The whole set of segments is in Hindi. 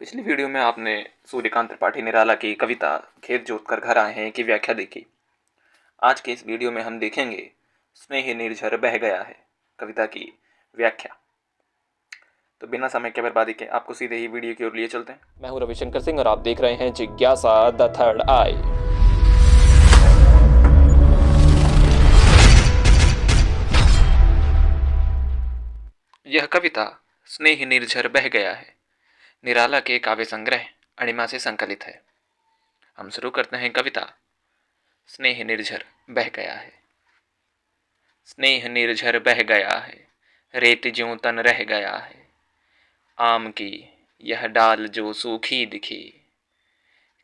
पिछली वीडियो में आपने सूर्यकांत त्रिपाठी निराला की कविता खेत जोत कर घर आए हैं की व्याख्या देखी। आज के इस वीडियो में हम देखेंगे स्नेह निर्झर बह गया है कविता की व्याख्या। तो बिना समय के बर्बादी के आपको सीधे ही वीडियो की ओर लिए चलते हैं। मैं हूं रविशंकर सिंह और आप देख रहे हैं जिज्ञासा द थर्ड आई। यह कविता स्नेह निर्झर बह गया है निराला के काव्य संग्रह अणिमा से संकलित है। हम शुरू करते हैं कविता स्नेह निर्झर बह गया है। स्नेह निर्झर बह गया है, रेत ज्यों तन रह गया है। आम की यह डाल जो सूखी दिखी,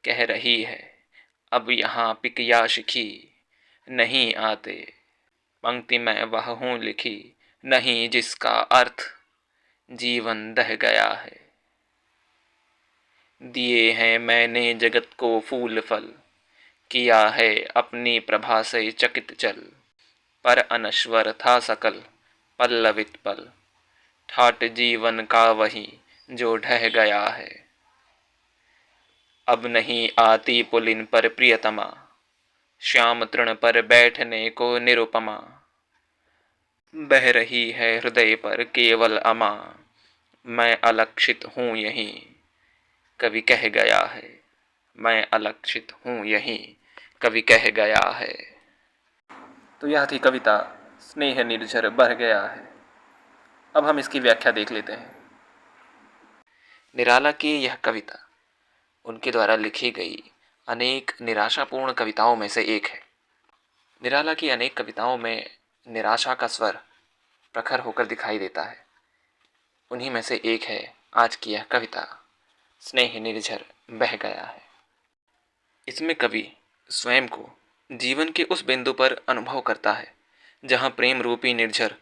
कह रही है अब यहाँ पिक या शिखी। नहीं आते पंक्ति में वह हूँ लिखी, नहीं जिसका अर्थ जीवन दह गया है। दिए हैं मैंने जगत को फूल फल, किया है अपनी प्रभा से चकित चल। पर अनश्वर था सकल पल्लवित पल, ठाट जीवन का वही जो ढह गया है। अब नहीं आती पुलिन पर प्रियतमा, श्याम तृण पर बैठने को निरुपमा। बह रही है हृदय पर केवल अमा, मैं अलक्षित हूँ यहीं कवि कह गया है। मैं अलक्षित हूँ यहीं कवि कह गया है। तो यह थी कविता स्नेह निर्झर बह गया है। अब हम इसकी व्याख्या देख लेते हैं। निराला की यह कविता उनके द्वारा लिखी गई अनेक निराशापूर्ण कविताओं में से एक है। निराला की अनेक कविताओं में निराशा का स्वर प्रखर होकर दिखाई देता है। उन्हीं में से एक है आज की यह कविता स्नेह निर्झर बह गया है। इसमें कवि स्वयं को जीवन के उस बिंदु पर अनुभव करता है जहां प्रेम रूपी निर्झर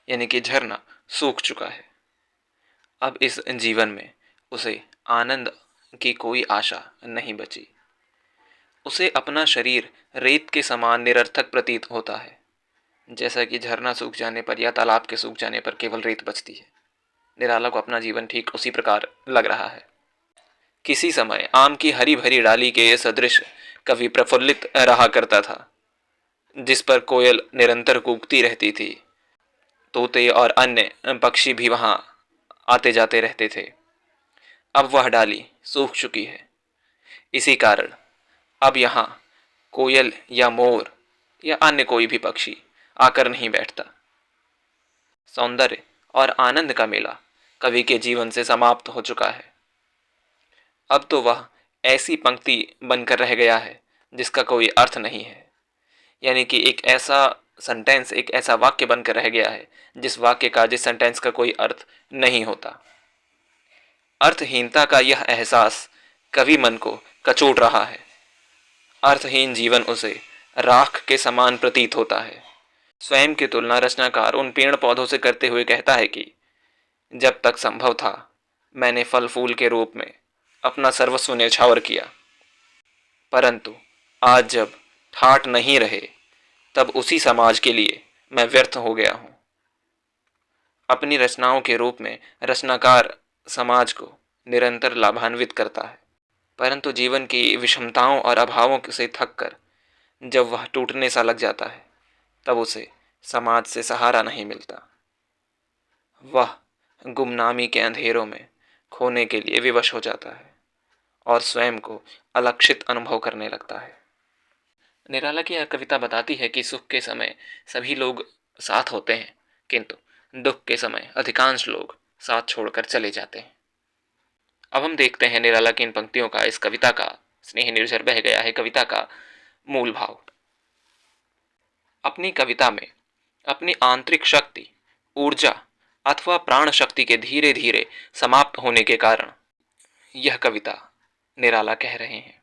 यानी कि झरना सूख चुका है। अब इस जीवन में उसे आनंद की कोई आशा नहीं बची। उसे अपना शरीर रेत के समान निरर्थक प्रतीत होता है, जैसा कि झरना सूख जाने पर या तालाब के सूख जाने पर केवल रेत बचती है। निराला को अपना जीवन ठीक उसी प्रकार लग रहा है। किसी समय आम की हरी भरी डाली के सदृश कवि प्रफुल्लित रहा करता था, जिस पर कोयल निरंतर कूकती रहती थी। तोते और अन्य पक्षी भी वहां आते जाते रहते थे। अब वह डाली सूख चुकी है। इसी कारण अब यहाँ कोयल या मोर या अन्य कोई भी पक्षी आकर नहीं बैठता। सौंदर्य और आनंद का मेला कवि के जीवन से समाप्त हो चुका है। अब तो वह ऐसी पंक्ति बनकर रह गया है जिसका कोई अर्थ नहीं है, यानी कि एक ऐसा सेंटेंस, एक ऐसा वाक्य बनकर रह गया है जिस वाक्य का, जिस सेंटेंस का कोई अर्थ नहीं होता। अर्थहीनता का यह एहसास कवि मन को कचोट रहा है। अर्थहीन जीवन उसे राख के समान प्रतीत होता है। स्वयं की तुलना रचनाकार उन पेड़ पौधों से करते हुए कहता है कि जब तक संभव था मैंने फल फूल के रूप में अपना सर्वस्व न्यौछावर किया, परंतु आज जब ठाट नहीं रहे तब उसी समाज के लिए मैं व्यर्थ हो गया हूं। अपनी रचनाओं के रूप में रचनाकार समाज को निरंतर लाभान्वित करता है, परंतु जीवन की विषमताओं और अभावों से थक कर जब वह टूटने सा लग जाता है तब उसे समाज से सहारा नहीं मिलता। वह गुमनामी के अंधेरों में खोने के लिए विवश हो जाता है और स्वयं को अलक्षित अनुभव करने लगता है। निराला की यह कविता बताती है कि सुख के समय सभी लोग साथ होते हैं, किंतु दुख के समय अधिकांश लोग साथ छोड़कर चले जाते हैं। अब हम देखते हैं निराला की इन पंक्तियों का, इस कविता का, स्नेह निर्झर बह गया है कविता का मूल भाव। अपनी कविता में अपनी आंतरिक शक्ति, ऊर्जा अथवा प्राण शक्ति के धीरे धीरे समाप्त होने के कारण यह कविता निराला कह रहे हैं।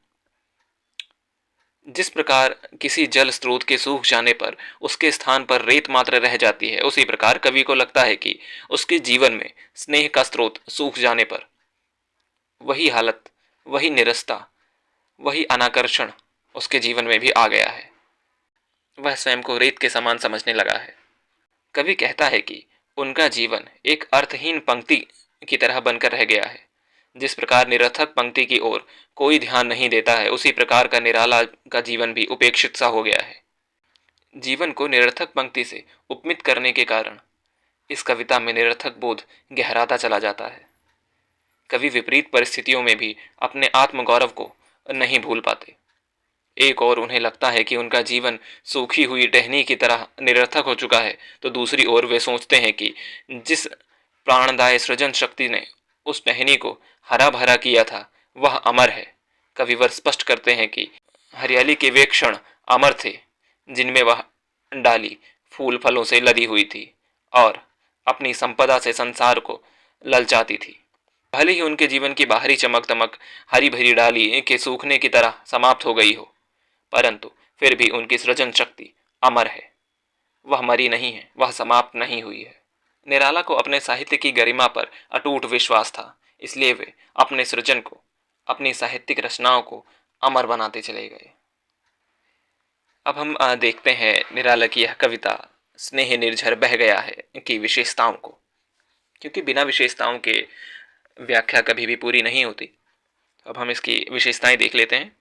जिस प्रकार किसी जल स्रोत के सूख जाने पर उसके स्थान पर रेत मात्र रह जाती है, उसी प्रकार कवि को लगता है कि उसके जीवन में स्नेह का स्रोत सूख जाने पर वही हालत, वही निरस्ता, वही अनाकर्षण उसके जीवन में भी आ गया है। वह स्वयं को रेत के समान समझने लगा है। कवि कहता है कि उनका जीवन एक अर्थहीन पंक्ति की तरह बनकर रह गया है, जिस प्रकार निरर्थक पंक्ति की ओर कोई ध्यान नहीं देता है, उसी प्रकार का निराला का जीवन भी उपेक्षित सा हो गया है। जीवन को निरर्थक पंक्ति से उपमित करने के कारण इस कविता में निरर्थक बोध गहराता चला जाता है। कवि विपरीत परिस्थितियों में भी अपने आत्मगौरव को नहीं भूल पाते। एक और उन्हें लगता है कि उनका जीवन सूखी हुई टहनी की तरह निरर्थक हो चुका है, तो दूसरी ओर वे सोचते हैं कि जिस प्राणदायी सृजन शक्ति ने उस टहनी को हरा भरा किया था वह अमर है। कविवर स्पष्ट करते हैं कि हरियाली के वे क्षण अमर थे जिनमें वह डाली फूल फलों से लदी हुई थी और अपनी संपदा से संसार को ललचाती थी। भले ही उनके जीवन की बाहरी चमक दमक हरी भरी डाली के सूखने की तरह समाप्त हो गई हो, परंतु फिर भी उनकी सृजन शक्ति अमर है। वह मरी नहीं है, वह समाप्त नहीं हुई है। निराला को अपने साहित्य की गरिमा पर अटूट विश्वास था, इसलिए वे अपने सृजन को, अपनी साहित्यिक रचनाओं को अमर बनाते चले गए। अब हम देखते हैं निराला की यह कविता स्नेह निर्झर बह गया है की विशेषताओं को, क्योंकि बिना विशेषताओं के व्याख्या कभी भी पूरी नहीं होती। अब हम इसकी विशेषताएं देख लेते हैं।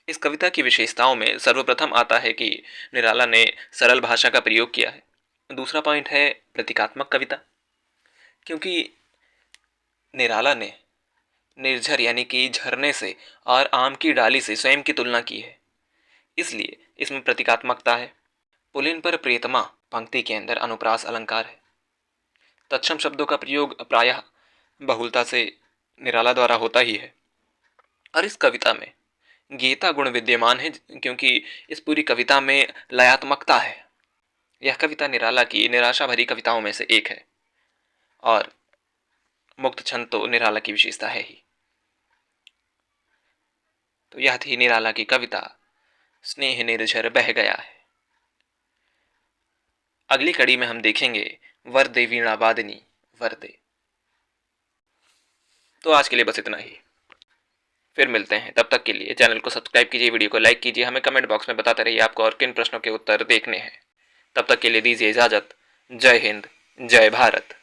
इस कविता की विशेषताओं में सर्वप्रथम आता है कि निराला ने सरल भाषा का प्रयोग किया है। दूसरा पॉइंट है प्रतीकात्मक कविता, क्योंकि निराला ने निर्झर यानी कि झरने से और आम की डाली से स्वयं की तुलना की है, इसलिए इसमें प्रतीकात्मकता है। पुलिन पर प्रियतमा पंक्ति के अंदर अनुप्रास अलंकार है। तत्सम शब्दों का प्रयोग प्रायः बहुलता से निराला द्वारा होता ही है। और इस कविता में गीता गुण विद्यमान है, क्योंकि इस पूरी कविता में लयात्मकता है। यह कविता निराला की निराशा भरी कविताओं में से एक है और मुक्त छंद तो निराला की विशेषता है ही। तो यह थी निराला की कविता स्नेह निर्झर बह गया है। अगली कड़ी में हम देखेंगे वरदे वीणा वादिनी वरदे। तो आज के लिए बस इतना ही, फिर मिलते हैं। तब तक के लिए चैनल को सब्सक्राइब कीजिए, वीडियो को लाइक कीजिए, हमें कमेंट बॉक्स में बताते रहिए आपको और किन प्रश्नों के उत्तर देखने हैं। तब तक के लिए दीजिए इजाजत। जय हिंद, जय भारत।